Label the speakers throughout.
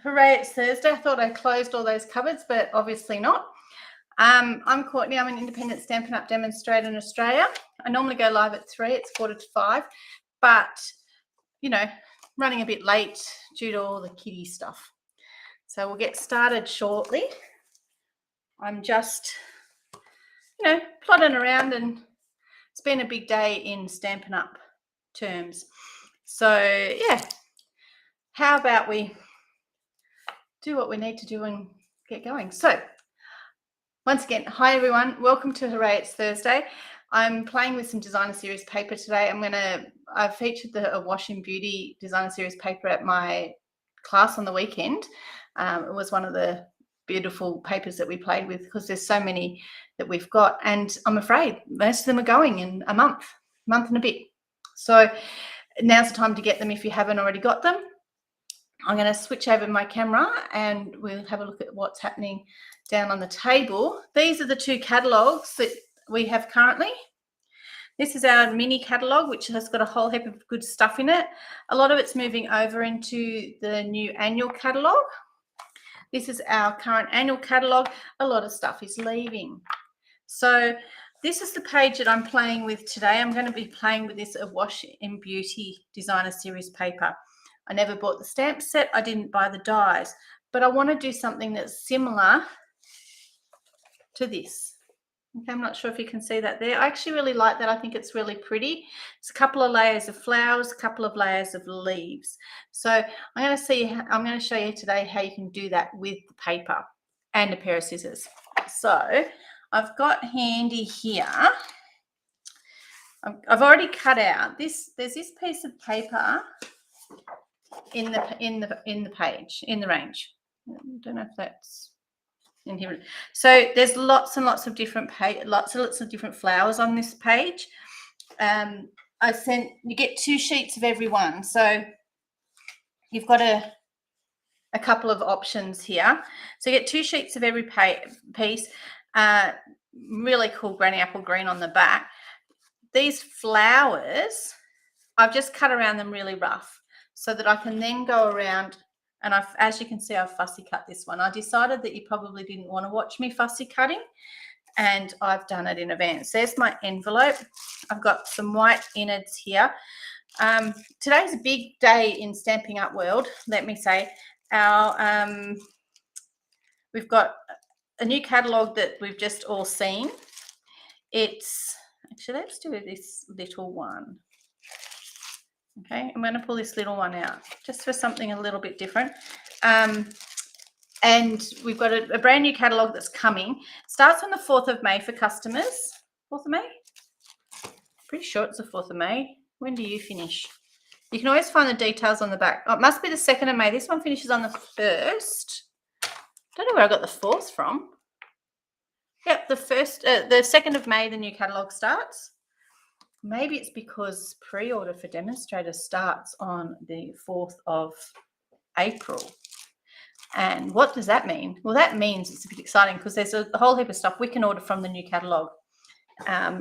Speaker 1: Hooray, it's Thursday. I thought I closed all those cupboards, but obviously not. I'm Courtney. I'm an independent Stampin' Up! Demonstrator in Australia. I normally go live at 3. It's 4:45, but, you know, running a bit late due to all the kiddie stuff. So we'll get started shortly. I'm just, plodding around, and it's been a big day in Stampin' Up! Terms. So, yeah, how about we do what we need to do and get going. So, once again, hi everyone, welcome to Hooray, it's Thursday. I'm playing with some designer series paper today. I've featured the Awash in Beauty designer series paper at my class on the weekend. It was one of the beautiful papers that we played with because there's so many that we've got, and I'm afraid most of them are going in a month and a bit. So now's the time to get them if you haven't already got them. I'm going to switch over my camera and we'll have a look at what's happening down on the table. These are the two catalogues that we have currently. This is our mini catalogue, which has got a whole heap of good stuff in it. A lot of it's moving over into the new annual catalogue. This is our current annual catalogue. A lot of stuff is leaving. So this is the page that I'm playing with today. I'm going to be playing with this Awash in Beauty designer series paper. I never bought the stamp set. I didn't buy the dies, but I want to do something that's similar to this. Okay, I'm not sure if you can see that there. I actually really like that. I think it's really pretty. It's a couple of layers of flowers, a couple of layers of leaves. So I'm going to show you today how you can do that with the paper and a pair of scissors. So I've got handy here. I've already cut out this. There's this piece of paper in the page, in the range. I don't know if that's in here. So there's lots and lots of different lots of different flowers on this page. You get 2 sheets of every one. So you've got a couple of options here. So you get 2 sheets of every piece. Really cool granny apple green on the back. These flowers, I've just cut around them really rough, so that I can then go around, and as you can see, I've fussy cut this one. I decided that you probably didn't want to watch me fussy cutting, and I've done it in advance. There's my envelope. I've got some white innards here. Today's a big day in Stampin' Up! World, let me say. We've got a new catalogue that we've just all seen. Actually, let's do this little one. Okay, I'm going to pull this little one out just for something a little bit different. And we've got a brand new catalogue that's coming. Starts on the 4th of May for customers. 4th of May? Pretty sure it's the 4th of May. When do you finish? You can always find the details on the back. Oh, it must be the 2nd of May. This one finishes on the 1st. Don't know where I got the 4th from. Yep, the 2nd of May, the new catalogue starts. Maybe it's because pre-order for demonstrator starts on the 4th of April. And what does that mean? Well, that means it's a bit exciting because there's a whole heap of stuff we can order from the new catalogue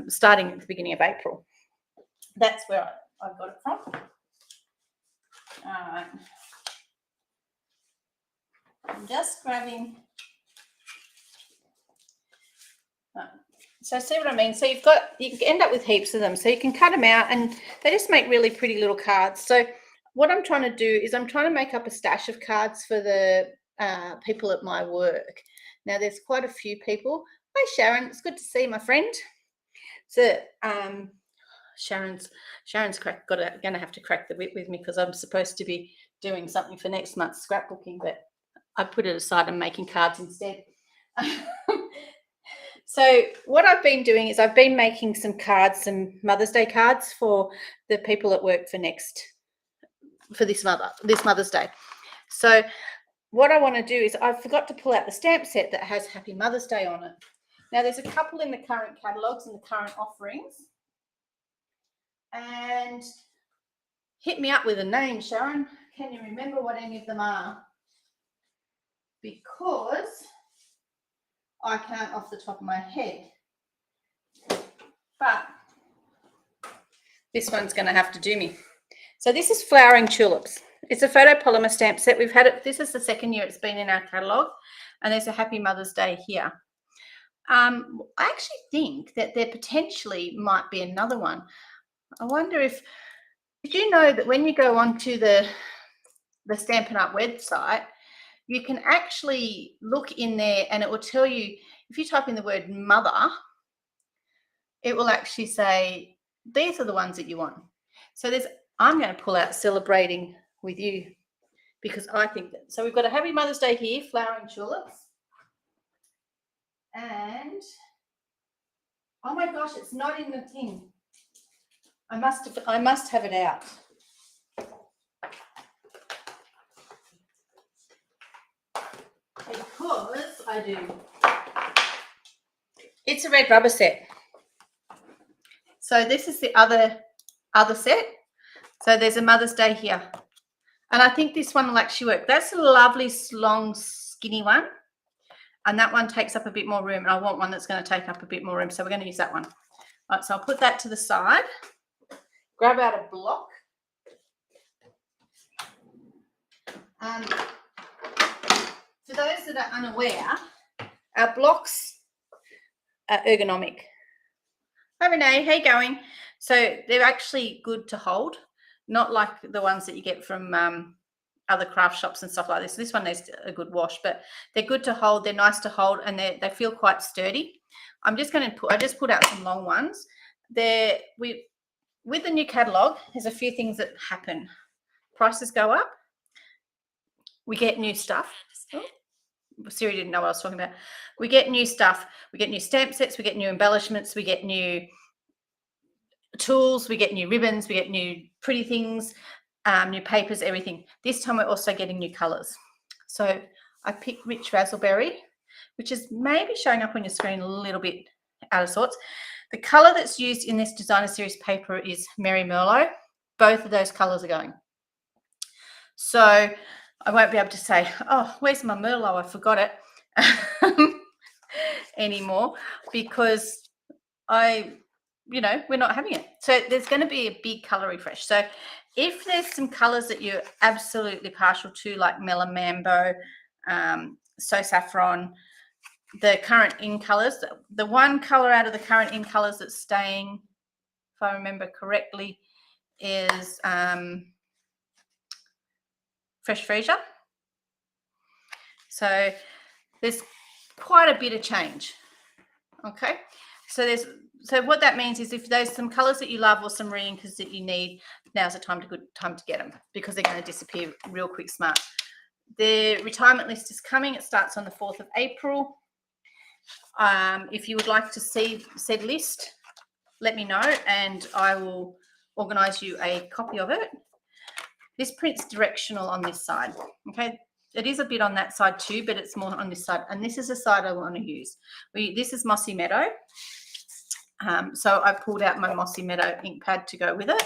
Speaker 1: starting at the beginning of April. That's where I got it from. All right. I'm just grabbing... So see what I mean? So you can end up with heaps of them. So you can cut them out and they just make really pretty little cards. So what I'm trying to do is I'm trying to make up a stash of cards for the people at my work. Now there's quite a few people. Hi Sharon, it's good to see you, my friend. So Sharon's going to have to crack the whip with me because I'm supposed to be doing something for next month's scrapbooking, but I put it aside and making cards instead. So what I've been doing is I've been making some cards, some Mother's Day cards for the people at work for this Mother's Day. So what I want to do is I forgot to pull out the stamp set that has Happy Mother's Day on it. Now there's a couple in the current catalogues and the current offerings. And hit me up with a name, Sharon. Can you remember what any of them are? Because I can't off the top of my head. But this one's going to have to do me. So this is Flowering Tulips. It's a photopolymer stamp set. We've had it, this is the second year it's been in our catalogue, and there's a Happy Mother's Day here. I actually think that there potentially might be another one. I wonder if, did you know that when you go onto the Stampin' Up website, you can actually look in there and it will tell you, if you type in the word mother, it will actually say, these are the ones that you want. So I'm going to pull out Celebrating with You, because I think that, so we've got a Happy Mother's Day here, flowering tulips. And, oh my gosh, it's not in the thing. I must have it out. Because I do. It's a red rubber set. So this is the other set. So there's a Mother's Day here. And I think this one will actually work. That's a lovely, long, skinny one. And that one takes up a bit more room. And I want one that's going to take up a bit more room. So we're going to use that one. All right, so I'll put that to the side. Grab out a block. For those that are unaware, our blocks are ergonomic. Hi Renee, how you going? So they're actually good to hold, not like the ones that you get from other craft shops and stuff like this. This one needs a good wash, but they're good to hold. They're nice to hold, and they feel quite sturdy. I just put out some long ones. With the new catalogue, there's a few things that happen. Prices go up. We get new stuff. Oh, Siri didn't know what I was talking about. We get new stuff. We get new stamp sets. We get new embellishments. We get new tools. We get new ribbons. We get new pretty things, new papers, everything. This time we're also getting new colours. So I picked Rich Raspberry, which is maybe showing up on your screen a little bit out of sorts. The colour that's used in this designer series paper is Merry Merlot. Both of those colours are going. So I won't be able to say, oh, where's my Merlot? I forgot it anymore, because we're not having it. So there's going to be a big colour refresh. So if there's some colours that you're absolutely partial to, like Melon Mambo, So Saffron, the current in colours, the one colour out of the current in colours that's staying, if I remember correctly, is Fresh Freesia. So there's quite a bit of change. Okay, so what that means is if there's some colours that you love or some reinkers that you need, now's the good time to get them, because they're going to disappear real quick smart. The retirement list is coming. It starts on the 4th of April. If you would like to see said list, let me know and I will organise you a copy of it. This print's directional on this side. Okay, it is a bit on that side too, but it's more on this side. And this is the side I want to use. This is Mossy Meadow. So I pulled out my Mossy Meadow ink pad to go with it.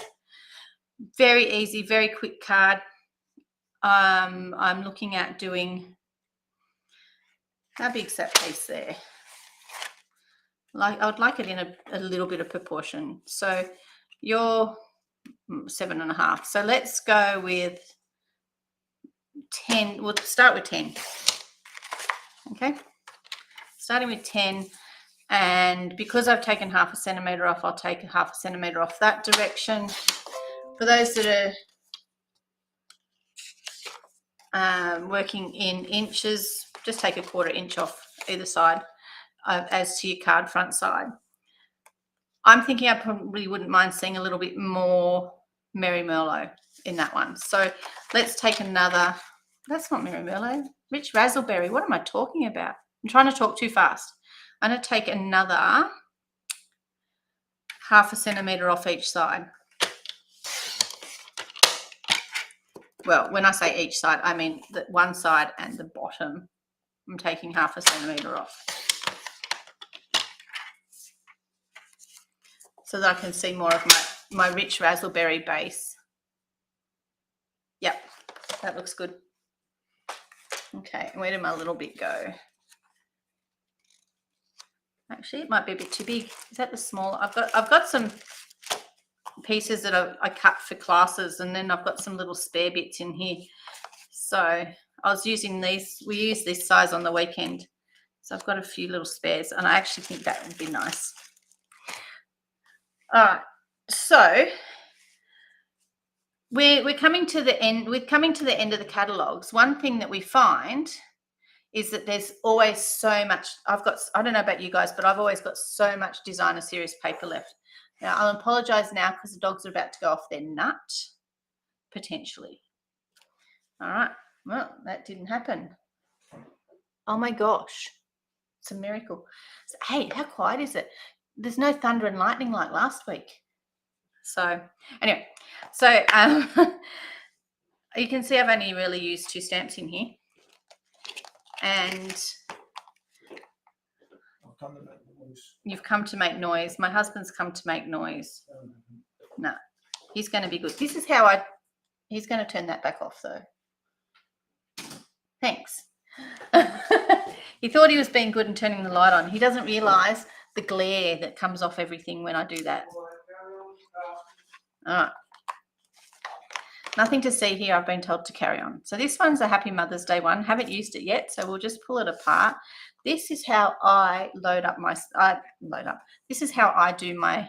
Speaker 1: Very easy, very quick card. I'm looking at doing, how big's that piece there? I would like it in a little bit of proportion. So you're 7.5. So let's go with 10. We'll start with 10. Okay, starting with 10. And because I've taken 0.5 centimetre off, I'll take 0.5 centimetre off that direction. For those that are working in inches, just take 1/4 inch off either side as to your card front side. I'm thinking I probably wouldn't mind seeing a little bit more Merry Merlot in that one. So let's take another, that's not Merry Merlot, Rich Raspberry. What am I talking about? I'm trying to talk too fast. I'm going to take another 0.5 centimetre off each side. Well, when I say each side, I mean the one side and the bottom. I'm taking 0.5 centimetre off, so that I can see more of my Rich Raspberry base. Yep, that looks good. Okay, where did my little bit go? Actually, it might be a bit too big. Is that the small? I've got some pieces that I cut for classes, and then I've got some little spare bits in here. So I was using these. We use this size on the weekend. So I've got a few little spares, and I actually think that would be nice. All right. So we're coming to the end. We're coming to the end of the catalogs. One thing that we find is that there's always so much. I don't know about you guys, but I've always got so much designer series paper left. Now, I'll apologize now because the dogs are about to go off their nut, potentially. All right. Well, that didn't happen. Oh my gosh. It's a miracle. So, hey, how quiet is it? There's no thunder and lightning like last week. So anyway, so you can see I've only really used 2 stamps in here. And you've come to make noise. My husband's come to make noise. No, he's going to be good. This is how he's going to turn that back off though. Thanks. He thought he was being good and turning the light on. He doesn't realize the glare that comes off everything when I do that. All right. Nothing to see here. I've been told to carry on. So this one's a Happy Mother's Day one. Haven't used it yet, so we'll just pull it apart. This is how I load up my This is how I do my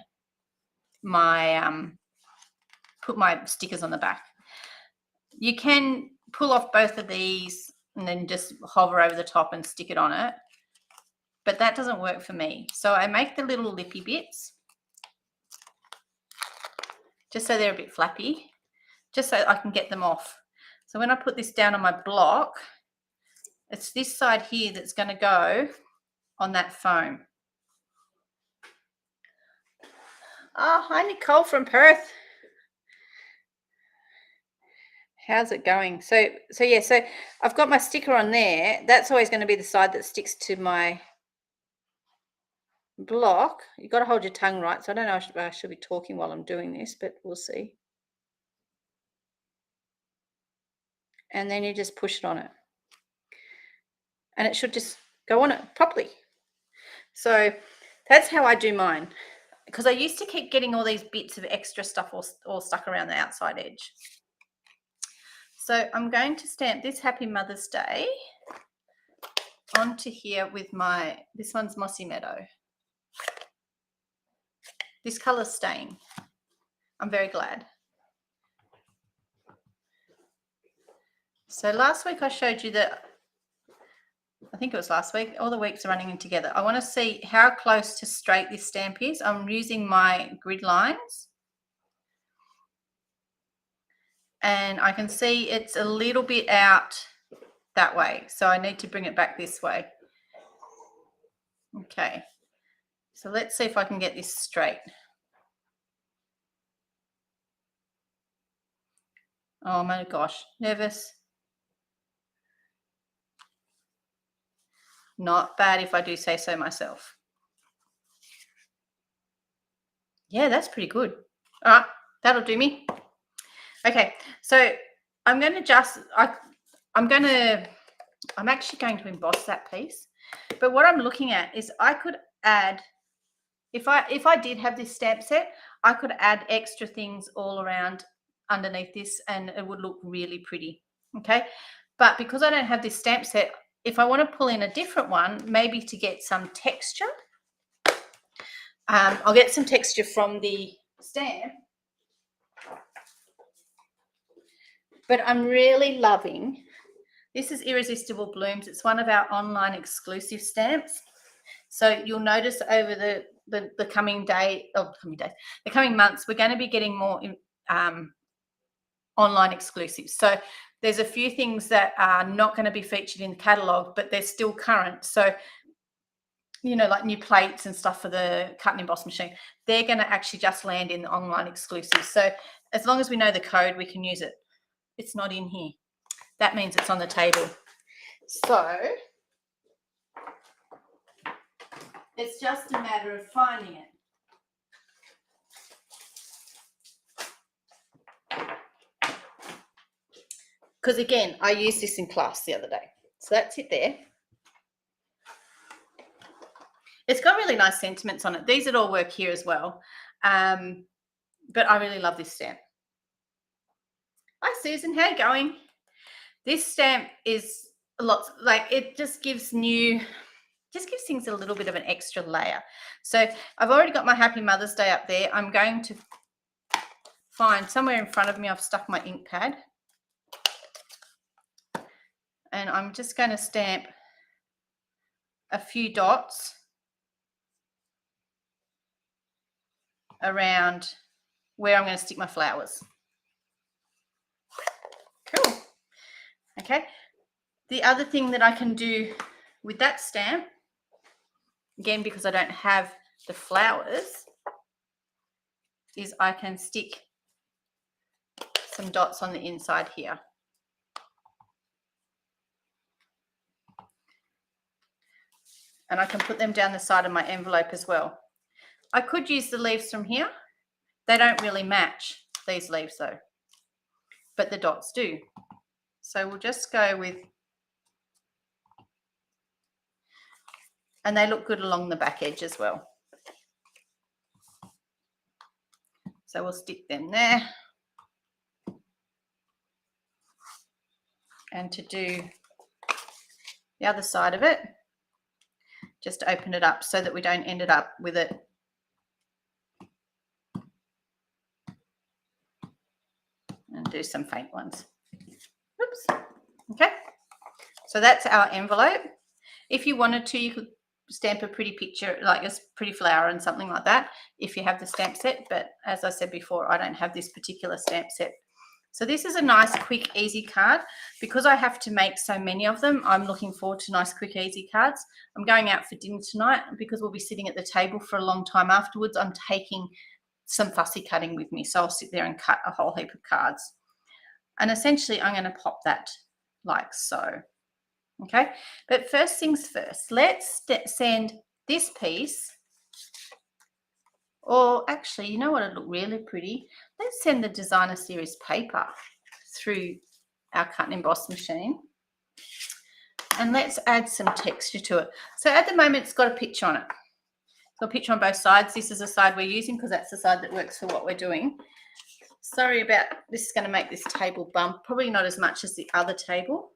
Speaker 1: put my stickers on the back. You can pull off both of these and then just hover over the top and stick it on it, but that doesn't work for me. So I make the little lippy bits just so they're a bit flappy, just so I can get them off. So when I put this down on my block, it's this side here that's going to go on that foam. Oh, hi Nicole from Perth. How's it going? So yeah, so I've got my sticker on there. That's always going to be the side that sticks to my block. You've got to hold your tongue right. So I don't know if I should be talking while I'm doing this, but we'll see. And then you just push it on it. And it should just go on it properly. So that's how I do mine. Because I used to keep getting all these bits of extra stuff all stuck around the outside edge. So I'm going to stamp this Happy Mother's Day onto here with this one's Mossy Meadow. This colour's staying. I'm very glad. So last week I showed you that, I think it was last week, all the weeks are running in together. I want to see how close to straight this stamp is. I'm using my grid lines. And I can see it's a little bit out that way. So I need to bring it back this way. Okay. So let's see if I can get this straight. Oh my gosh, nervous. Not bad if I do say so myself. Yeah, that's pretty good. All right, that'll do me. Okay, so I'm going to I'm actually going to emboss that piece. But what I'm looking at is I could add, if I did have this stamp set, I could add extra things all around underneath this and it would look really pretty. Okay, but because I don't have this stamp set, if I want to pull in a different one, maybe to get some texture, I'll get some texture from the stamp. But I'm really loving, this is Irresistible Blooms. It's one of our online exclusive stamps. So you'll notice over the coming the coming months, we're going to be getting more online exclusives. So there's a few things that are not going to be featured in the catalogue, but they're still current. So, you know, like new plates and stuff for the cut and emboss machine, they're going to actually just land in the online exclusives. So as long as we know the code, we can use it. It's not in here. That means it's on the table. So it's just a matter of finding it. Because again, I used this in class the other day. So that's it there. It's got really nice sentiments on it. These would all work here as well. but I really love this stamp. Hi Susan, how you going? This stamp is lots, like it just gives things a little bit of an extra layer. So I've already got my Happy Mother's Day up there. I'm going to find somewhere in front of me, I've stuck my ink pad. And I'm just going to stamp a few dots around where I'm going to stick my flowers. Cool. Okay. The other thing that I can do with that stamp, again, because I don't have the flowers, is I can stick some dots on the inside here. And I can put them down the side of my envelope as well. I could use the leaves from here. They don't really match these leaves though, but the dots do. So we'll just go with, and they look good along the back edge as well. So we'll stick them there. And to do the other side of it, just open it up so that we don't end it up with it and do some faint ones. Oops. Okay, so that's our envelope. If you wanted to, you could stamp a pretty picture, like a pretty flower and something like that, if you have the stamp set. But as I said before, I don't have this particular stamp set. So this is a nice, quick, easy card. Because I have to make so many of them, I'm looking forward to nice, quick, easy cards. I'm going out for dinner tonight, because we'll be sitting at the table for a long time afterwards. I'm taking some fussy cutting with me, so I'll sit there and cut a whole heap of cards. And essentially, I'm going to pop that like so. Okay, but first things first, let's send this piece, or actually, you know what would look really pretty? Let's send the designer series paper through our cut and emboss machine, and let's add some texture to it. So at the moment, it's got a picture on it. It's got a picture on both sides. This is the side we're using because that's the side that works for what we're doing. Sorry about this, is going to make this table bump, probably not as much as the other table,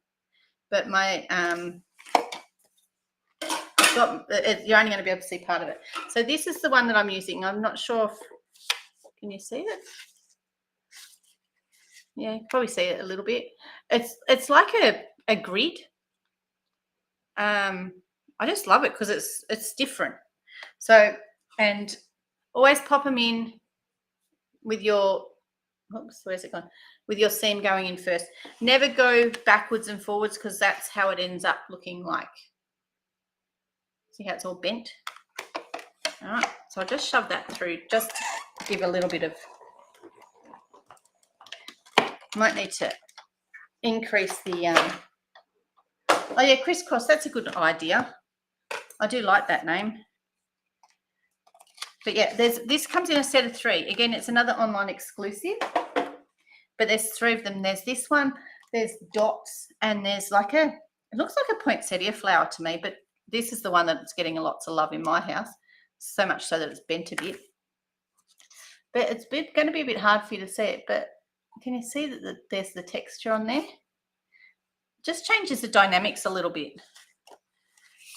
Speaker 1: but my you're only going to be able to see part of it. So this is the one that I'm using. I'm not sure if, can you see it? Yeah, you can probably see it a little bit. It's like a grid. I just love it because it's different. So, and always pop them in with your, oops, where's it gone? With your seam going in first. Never go backwards and forwards, because that's how it ends up looking like. See how it's all bent? All right, so I'll just shove that through, just to give a little bit of, might need to increase the, oh yeah, crisscross, that's a good idea. I do like that name. But yeah, this comes in a set of 3. Again, it's another online exclusive, but there's 3 of them. There's this one, there's dots, and there's like it looks like a poinsettia flower to me, but this is the one that's getting lots of love in my house, so much so that it's bent a bit. But it's going to be a bit hard for you to see it, but can you see that there's the texture on there? Just changes the dynamics a little bit.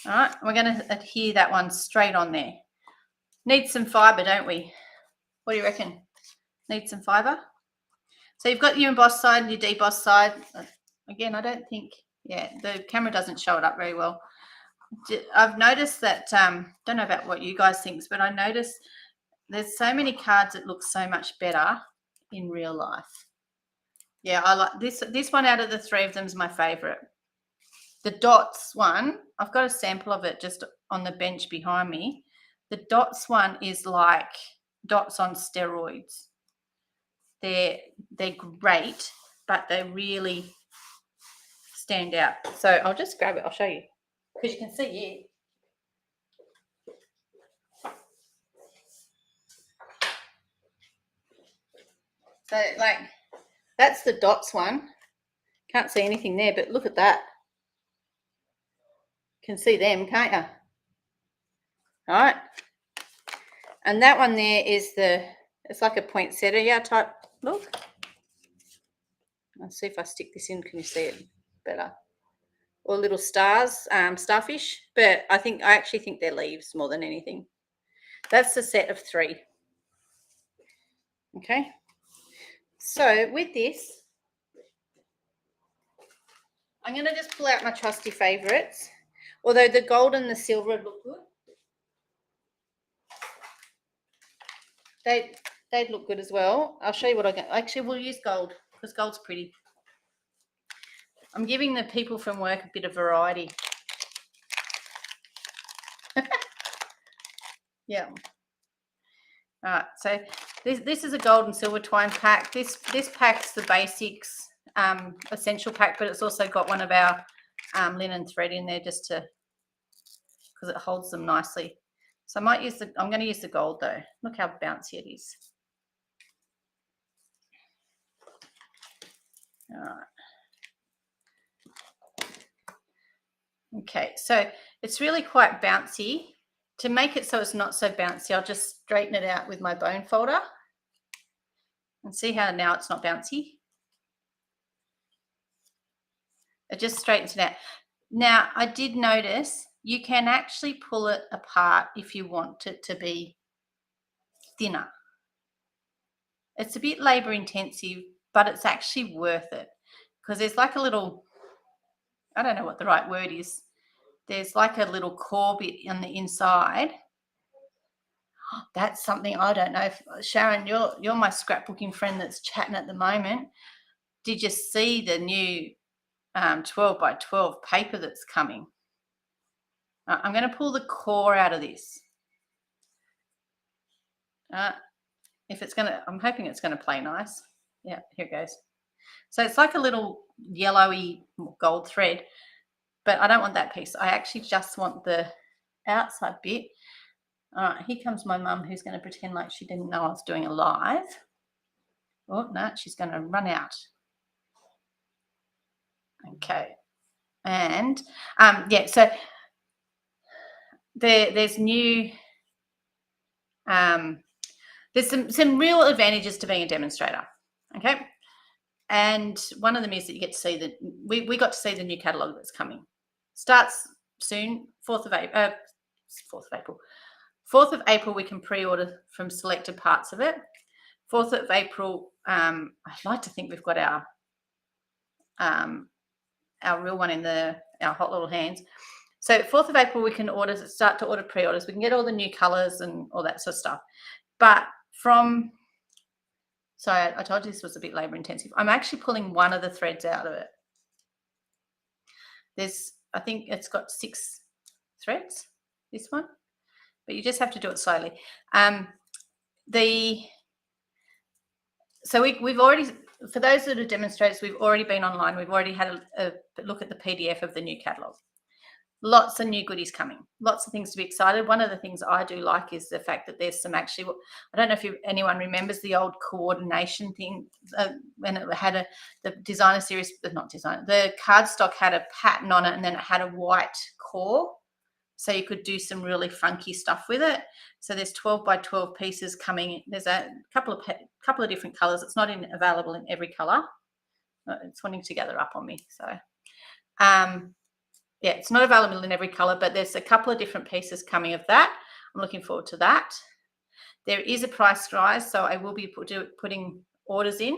Speaker 1: All right, we're going to adhere that one straight on there. Need some fibre, don't we? What do you reckon? Need some fibre? So you've got your embossed side and your debossed side. Again, I don't think, yeah, the camera doesn't show it up very well. I've noticed that, don't know about what you guys think, but I noticed there's so many cards that look so much better in real life. Yeah, I like this one out of the 3 of them is my favorite. The dots one, I've got a sample of it just on the bench behind me. The dots one is like dots on steroids. They're great, but they really stand out. So I'll just grab it, I'll show you, because you can see it. So like, that's the dots one. Can't see anything there, but look at that. Can see them, can't you? All right. And that one there is It's like a poinsettia type look. Let's see if I stick this in, can you see it better? Or little stars, starfish, but I actually think they're leaves more than anything. That's the set of 3. Okay. So with this, I'm going to just pull out my trusty favourites. Although the gold and the silver look good. They'd look good as well. I'll show you what I got. Actually, we'll use gold because gold's pretty. I'm giving the people from work a bit of variety. Yeah. All right. So this is a gold and silver twine pack. This pack's the basics essential pack, but it's also got one of our linen thread in there just to because it holds them nicely. So I might use I'm going to use the gold though. Look how bouncy it is. All right. Okay, so it's really quite bouncy. To make it so it's not so bouncy, I'll just straighten it out with my bone folder. And see how now it's not bouncy? It just straightens it out. Now, I did notice you can actually pull it apart if you want it to be thinner. It's a bit labor intensive, but it's actually worth it because there's like a little, I don't know what the right word is. There's like a little core bit on the inside. That's something I don't know. If, Sharon, you're my scrapbooking friend that's chatting at the moment. Did you see the new 12 by 12 paper that's coming? I'm going to pull the core out of this. If it's going to, I'm hoping it's going to play nice. Yeah, here it goes. So it's like a little yellowy gold thread, but I don't want that piece. I actually just want the outside bit. All right, here comes my mum who's going to pretend like she didn't know I was doing a live. Oh, no, she's going to run out. Okay. And, yeah, so there's new, there's some real advantages to being a demonstrator, okay? And one of them is that you get to see that we got to see the new catalogue that's coming. Starts soon, 4th of April. 4th of April, we can pre-order from selected parts of it. 4th of April, I'd like to think we've got our real one in our hot little hands. So 4th of April, we can start to order pre-orders. We can get all the new colours and all that sort of stuff. But sorry, I told you this was a bit labour intensive. I'm actually pulling one of the threads out of it. I think it's got 6 threads, this one, but you just have to do it slowly. So we've already, for those that are demonstrators, we've already been online. We've already had a look at the PDF of the new catalogue. Lots of new goodies coming. Lots of things to be excited. One of the things I do like is the fact that there's some actually, I don't know if anyone remembers the old coordination thing when it had the designer series, the cardstock had a pattern on it and then it had a white core. So you could do some really funky stuff with it. So there's 12 by 12 pieces coming. There's a couple of different colors. It's not available in every color. It's wanting to gather up on me. So, yeah, it's not available in every color, but there's a couple of different pieces coming of that. I'm looking forward to that. There is a price rise, so I will be putting orders in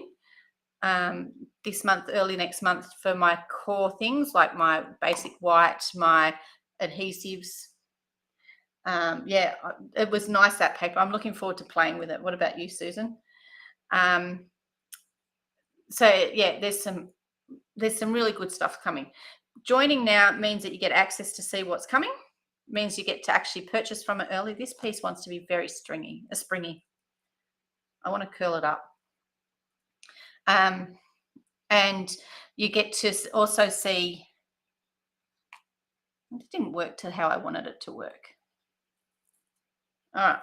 Speaker 1: this month, early next month, for my core things like my basic white, my adhesives. Yeah, it was nice, that paper. I'm looking forward to playing with it. What about you, Susan? So yeah, there's some really good stuff coming. Joining now means that you get access to see what's coming. Means you get to actually purchase from it early. This piece wants to be very springy. I want to curl it up. And you get to also see, it didn't work to how I wanted it to work. All right.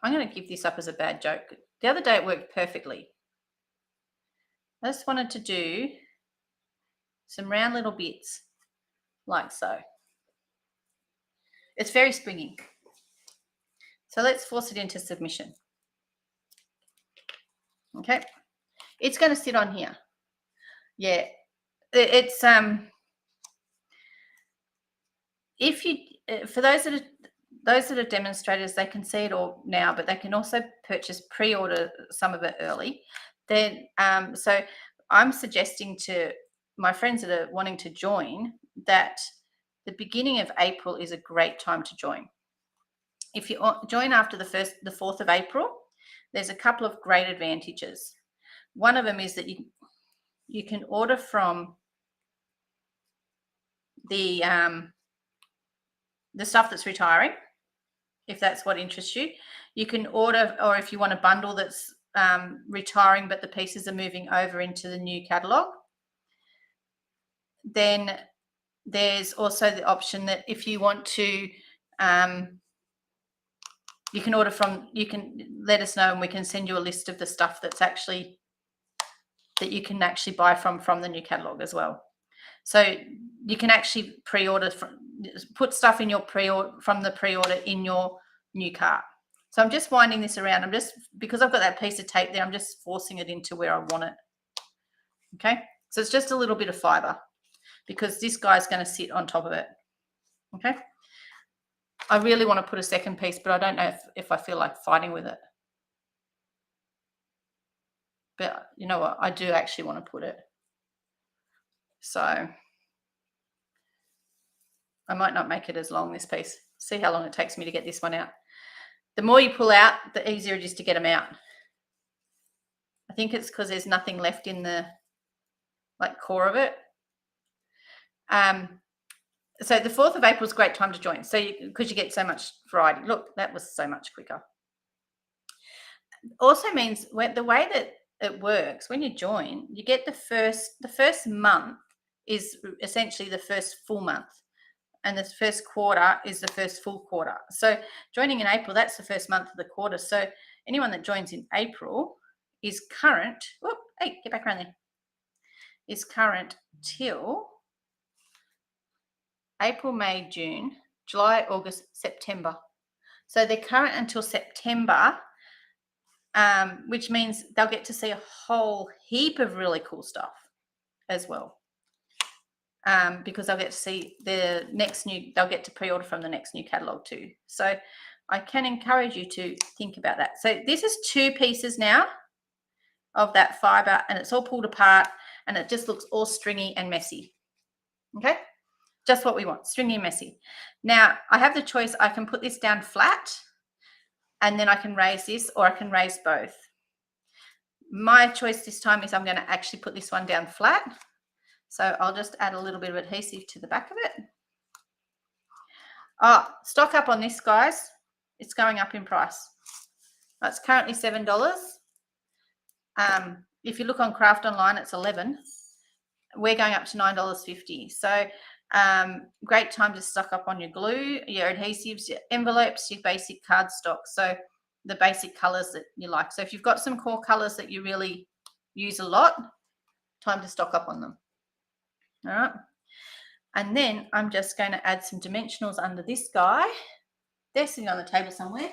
Speaker 1: I'm going to give this up as a bad joke. The other day it worked perfectly. I just wanted to do some round little bits like so. It's very springy. So let's force it into submission. Okay, it's going to sit on here. Yeah, it's if you for those that are demonstrators, they can see it all now, but they can also pre-order some of it early. Then so I'm suggesting to my friends that are wanting to join that the beginning of April is a great time to join. If you join after the 4th of April, there's a couple of great advantages. One of them is that you can order from the stuff that's retiring, if that's what interests you. You can order, or if you want a bundle that's retiring but the pieces are moving over into the new catalogue, then there's also the option that if you want to, you can order from, you can let us know and we can send you a list of the stuff that's actually, that you can actually buy from the new catalogue as well. So you can actually pre-order, put stuff in your from the pre-order in your new cart. So I'm just winding this around. Because I've got that piece of tape there, I'm just forcing it into where I want it. Okay, so it's just a little bit of fiber because this guy's going to sit on top of it. Okay, I really want to put a second piece, but I don't know if I feel like fighting with it. But you know what, I do actually want to put it. So I might not make it as long, this piece. See how long it takes me to get this one out. The more you pull out, the easier it is to get them out. I think it's because there's nothing left in the core of it. So the 4th of April is a great time to join. So because you get so much variety. Look, that was so much quicker. Also means the way that it works, when you join, you get the first month is essentially the first full month. And the first quarter is the first full quarter. So joining in April, that's the first month of the quarter. So anyone that joins in April is current. Whoop, hey, get back around there. Is current till April, May, June, July, August, September. So they're current until September, which means they'll get to see a whole heap of really cool stuff as well. Because they'll get to see they'll get to pre-order from the next new catalogue too. So I can encourage you to think about that. So this is 2 pieces now of that fibre, and it's all pulled apart and it just looks all stringy and messy. Okay, just what we want, stringy and messy. Now I have the choice, I can put this down flat and then I can raise this, or I can raise both. My choice this time is I'm going to actually put this one down flat. So I'll just add a little bit of adhesive to the back of it. Oh, stock up on this, guys. It's going up in price. It's currently $7. If you look on Craft Online, it's $11. We're going up to $9.50. So great time to stock up on your glue, your adhesives, your envelopes, your basic cardstock. So the basic colors that you like. So if you've got some core colors that you really use a lot, time to stock up on them. All right, and then I'm just going to add some dimensionals under this guy. They're sitting on the table somewhere.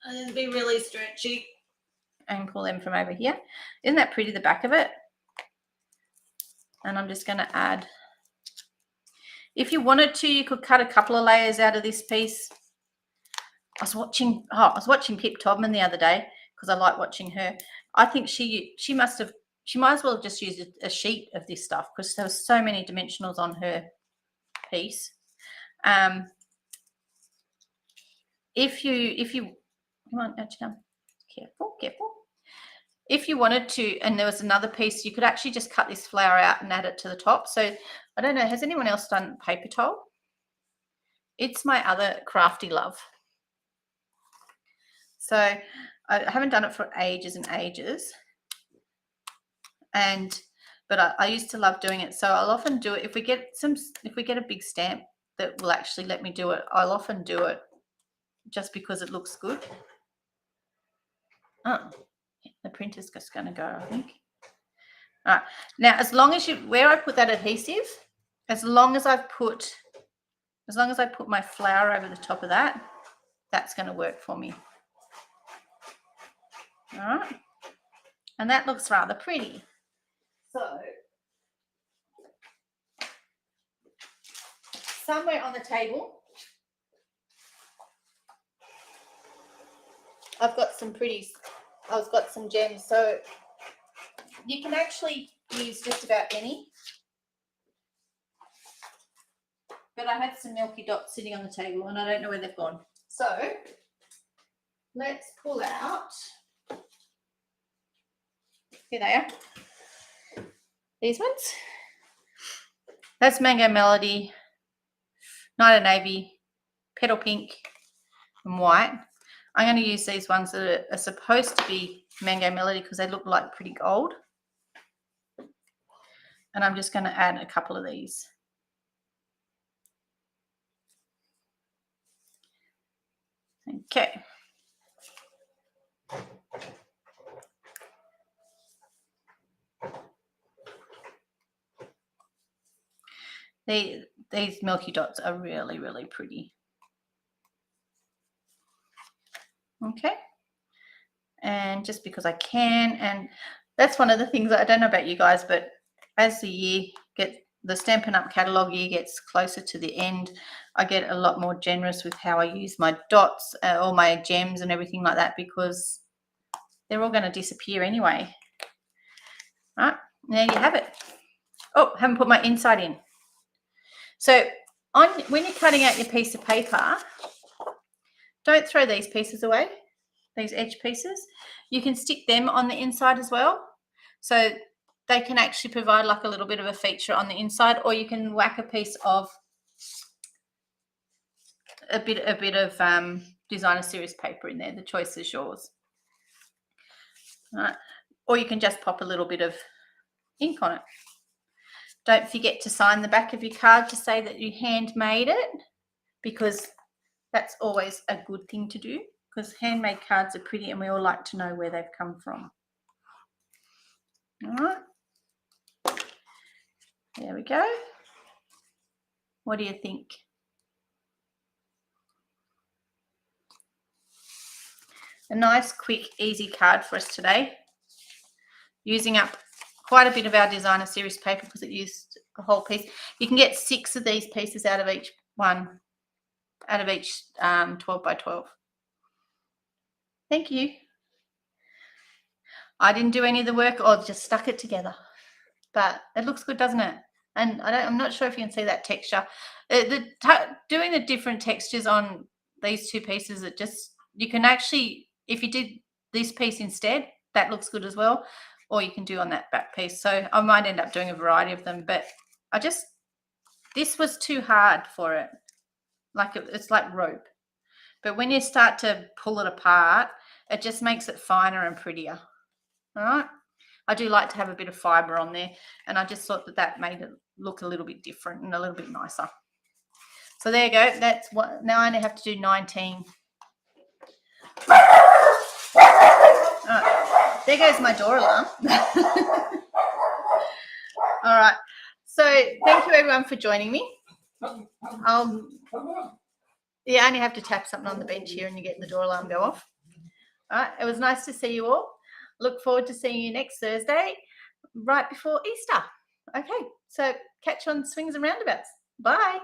Speaker 1: And it'll be really stretchy. And pull them from over here. Isn't that pretty, the back of it? And I'm just going to add, if you wanted to, you could cut a couple of layers out of this piece. I was watching Pip Todman the other day because I like watching her. I think she might as well have just used a sheet of this stuff because there were so many dimensionals on her piece. If you come on, actually, careful. If you wanted to, and there was another piece, you could actually just cut this flower out and add it to the top. So I don't know, has anyone else done paper towel? It's my other crafty love. So I haven't done it for ages and ages. But I used to love doing it. So I'll often do it if we get a big stamp that will actually let me do it. I'll often do it just because it looks good. Oh, the printer's just going to go, I think. All right. Now, as long as where I put that adhesive, as long as I put my flower over the top of that, that's going to work for me. All right. And that looks rather pretty. So somewhere on the table, I've got some gems. So you can actually use just about any. But I had some milky dots sitting on the table and I don't know where they've gone. So let's pull out. Here they are. These ones. That's Mango Melody, Night of Navy, Petal Pink, and White. I'm going to use these ones that are supposed to be Mango Melody because they look like pretty gold. And I'm just going to add a couple of these. Okay. These milky dots are really, really pretty. Okay. And just because I can, and that's one of the things that I don't know about you guys, but as the Stampin' Up! Catalogue year gets closer to the end, I get a lot more generous with how I use my dots, all my gems and everything like that, because they're all going to disappear anyway. All right, there you have it. Oh, haven't put my inside in. So when you're cutting out your piece of paper, don't throw these pieces away, these edge pieces. You can stick them on the inside as well. So they can actually provide like a little bit of a feature on the inside, or you can whack a piece of a bit of designer series paper in there. The choice is yours. All right. Or you can just pop a little bit of ink on it. Don't forget to sign the back of your card to say that you handmade it, because that's always a good thing to do, because handmade cards are pretty and we all like to know where they've come from. All right. There we go. What do you think? A nice, quick, easy card for us today. Using up quite a bit of our designer series paper because it used a whole piece. You can get 6 of these pieces out of each one, out of each 12 by 12. Thank you. I didn't do any of the work, or just stuck it together. But it looks good, doesn't it? And I'm not sure if you can see that texture. Doing the different textures on these two pieces, you can actually, if you did this piece instead, that looks good as well. Or you can do on that back piece. So I might end up doing a variety of them, but this was too hard for it. It's like rope. But when you start to pull it apart, it just makes it finer and prettier. All right. I do like to have a bit of fibre on there, and I just thought that made it look a little bit different and a little bit nicer. So there you go. That's what. Now I only have to do 19. Right. There goes my door alarm. All right. So thank you everyone for joining me. Yeah, I only have to tap something on the bench here and you get the door alarm go off. All right. It was nice to see you all. Look forward to seeing you next Thursday, right before Easter. Okay. So catch you on Swings and Roundabouts. Bye.